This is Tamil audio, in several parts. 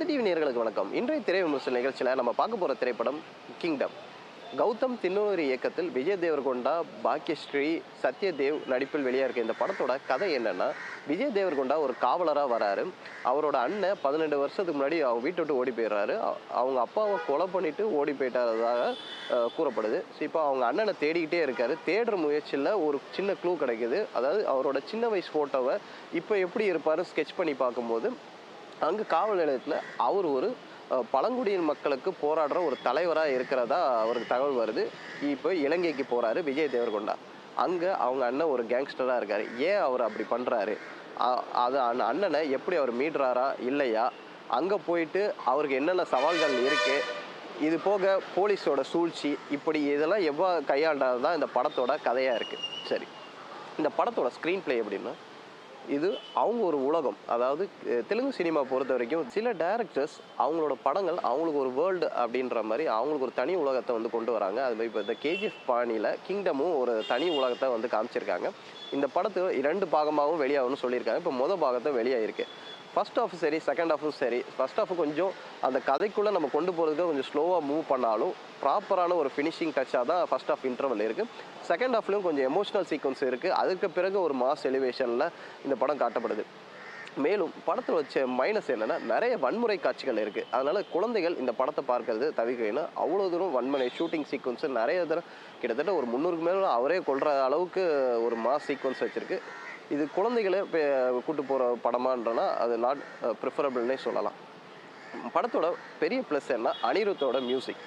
டிவி நேயர்களுக்கு வணக்கம். இன்றைய திரை விமர்சன நிகழ்ச்சியில் நம்ம பார்க்க போகிற திரைப்படம் கிங்டம். கௌதம் தின்னூரி இயக்கத்தில் விஜய் தேவர்கொண்டா, பாக்யஸ்ரீ, சத்யதேவ் நடிப்பில் வெளியாக இருக்க இந்த படத்தோட கதை என்னன்னா, விஜய் தேவர்கொண்டா ஒரு காவலராக வராரு. அவரோட அண்ணன் 12 வருஷத்துக்கு முன்னாடி அவங்க வீட்டை விட்டு ஓடி போயிடுறாரு. அவங்க அப்பாவை கொலை பண்ணிட்டு ஓடி போயிட்டதாக கூறப்படுது. ஸோ இப்போ அவங்க அண்ணனை தேடிக்கிட்டே இருக்காரு. தேடுற முயற்சியில் ஒரு சின்ன க்ளூ கிடைக்குது. அதாவது அவரோட சின்ன வயசு ஃபோட்டோவை இப்போ எப்படி இருப்பாரு ஸ்கெட்ச் பண்ணி பார்க்கும்போது, அங்கே காவல் நிலையத்தில் அவர் ஒரு பழங்குடியின மக்களுக்கு போராடுற ஒரு தலைவராக இருக்கிறதா அவருக்கு தகவல் வருது. இப்போ இலங்கைக்கு போகிறாரு விஜய் தேவர்கொண்டா. அங்கே அவங்க அண்ணன் ஒரு கேங்ஸ்டராக இருக்கார். ஏன் அவர் அப்படி பண்ணுறாரு, அது அண்ணனை எப்படி அவர் மீட்றாரா இல்லையா, அங்கே போயிட்டு அவருக்கு என்னென்ன சவால்கள் இருக்குது, இது போக போலீஸோட சூழ்ச்சி, இப்படி இதெல்லாம் எவ்வளோ கையாள்றது தான் இந்த படத்தோட கதையாக இருக்குது. சரி, இந்த படத்தோட ஸ்க்ரீன் பிளே எப்படின்னா, இது அவங்க ஒரு உலகம். அதாவது தெலுங்கு சினிமா பொறுத்த வரைக்கும் சில டைரக்டர்ஸ் அவங்களோட படங்கள் அவங்களுக்கு ஒரு வேர்ல்டு அப்படின்ற மாதிரி அவங்களுக்கு ஒரு தனி உலகத்தை வந்து கொண்டு வராங்க. அது மாதிரி இப்போ இந்த கேஜிஎஃப் பாணியில் கிங்டமும் ஒரு தனி உலகத்தை வந்து காமிச்சிருக்காங்க. இந்த படத்தை 2 பாகமாகவும் வெளியாகும்னு சொல்லியிருக்காங்க. இப்போ மொதல் பாகத்தை வெளியாகிருக்கு. ஃபர்ஸ்ட் ஹாஃப் சரி, செகண்ட் ஹாஃபும் சரி. ஃபர்ஸ்ட் ஹாஃப் கொஞ்சம் அந்த கதைக்குள்ளே நம்ம கொண்டு போகிறதுக்கு கொஞ்சம் ஸ்லோவாக மூவ் பண்ணாலும் ப்ராப்பரான ஒரு ஃபினிஷிங் டச்சாக தான் ஃபர்ஸ்ட் ஹாஃப் இன்டர்வல் இருக்குது. செகண்ட் ஹாஃப்லையும் கொஞ்சம் எமோஷனல் சீக்வன்ஸ் இருக்குது. அதுக்கு பிறகு ஒரு மாஸ் எலிவேஷனில் இந்த படம் காட்டப்படுது. மேலும் படத்தில் வச்ச மைனஸ் என்னென்னா, நிறைய வன்முறை காட்சிகள் இருக்குது. அதனால் குழந்தைகள் இந்த படத்தை பார்க்கறது தவிர்க்கணும். அவ்வளோ தூரம் வன்முறை ஷூட்டிங் சீக்வன்ஸு நிறைய தடவை கிட்டத்தட்ட ஒரு 300க்கு மேலே அவரே கொள்கிற அளவுக்கு ஒரு மாஸ் சீக்வன்ஸ் வச்சுருக்கு. இது குழந்தைகளை கூட்டு போகிற படமான்றனா அது நாட் ப்ரிஃபரபிள்னே சொல்லலாம். படத்தோட பெரிய ப்ளஸ் என்ன, அனிருத்தோட மியூசிக்.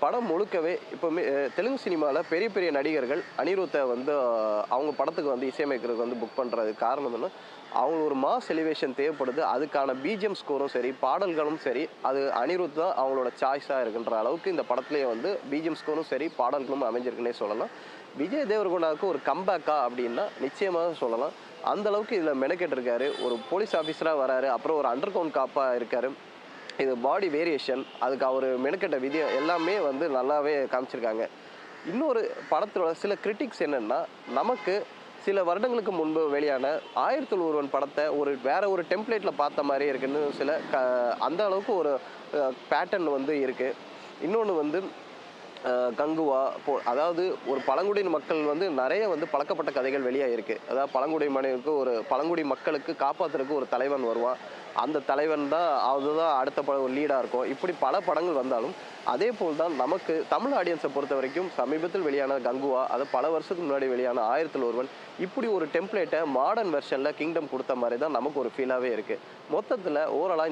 படம் முழுக்கவே இப்போவுமே தெலுங்கு சினிமாவில் பெரிய பெரிய நடிகர்கள் அனிருத்தை வந்து அவங்க படத்துக்கு வந்து இசையமைக்கிறதுக்கு வந்து புக் பண்ணுறதுக்கு காரணம் என்ன, அவங்களுக்கு ஒரு மாஸ் எலிவேஷன் தேவைப்படுது. அதுக்கான பிஜிஎம் ஸ்கோரும் சரி, பாடல்களும் சரி, அது அனிருத் தான் அவங்களோட சாய்ஸாக இருக்குன்ற அளவுக்கு இந்த படத்துலேயே வந்து பிஜிஎம் ஸ்கோரும் சரி, பாடல்களும் அமைஞ்சிருக்குன்னே சொல்லலாம். விஜய் தேவர்கொண்டாவுக்கு ஒரு கம்பேக்கா அப்படின்னா நிச்சயமாக சொல்லலாம். அந்த அளவுக்கு இதில் மெனக்கெட்டிருக்காரு. ஒரு போலீஸ் ஆஃபீஸராக வராரு, அப்புறம் ஒரு அண்டர் கிரவுண்ட் காப்பாக இருக்கார். இது பாடி வேரியேஷன், அதுக்கு அவர் மெனக்கெட்ட விதியம் எல்லாமே வந்து நல்லாவே காமிச்சிருக்காங்க. இன்னொரு படத்தோட சில கிரிட்டிக்ஸ் என்னென்னா, நமக்கு சில வருடங்களுக்கு முன்பு வெளியான 1000ல் ஒருவன் படத்தை வேற ஒரு டெம்ப்ளேட்டில் பார்த்த மாதிரி இருக்குன்னு சில அந்த அளவுக்கு ஒரு பேட்டர்ன் வந்து இருக்குது. இன்னொன்று வந்து கங்குவா அதாவது ஒரு பழங்குடியின மக்கள் வந்து நிறைய வந்து பழக்கப்பட்ட கதைகள் வெளியாக இருக்குது. அதாவது பழங்குடி மக்களுக்கு காப்பாற்றுறதுக்கு ஒரு தலைவன் வருவான். அந்த தலைவன் தான் அதுதான் அடுத்த படம் ஒரு லீடாக இருக்கும். இப்படி பல படங்கள் வந்தாலும் அதே போல் தான் நமக்கு தமிழ் ஆடியன்ஸை பொறுத்த வரைக்கும் சமீபத்தில் வெளியான கங்குவா, அது பல வருஷத்துக்கு முன்னாடி வெளியான 1000ல் ஒருவன், இப்படி ஒரு டெம்ப்ளேட்டை மாடர்ன் வெர்ஷனில் கிங்டம் கொடுத்த மாதிரி தான் நமக்கு ஒரு ஃபீலாகவே இருக்குது. மொத்தத்தில் ஓவராலாக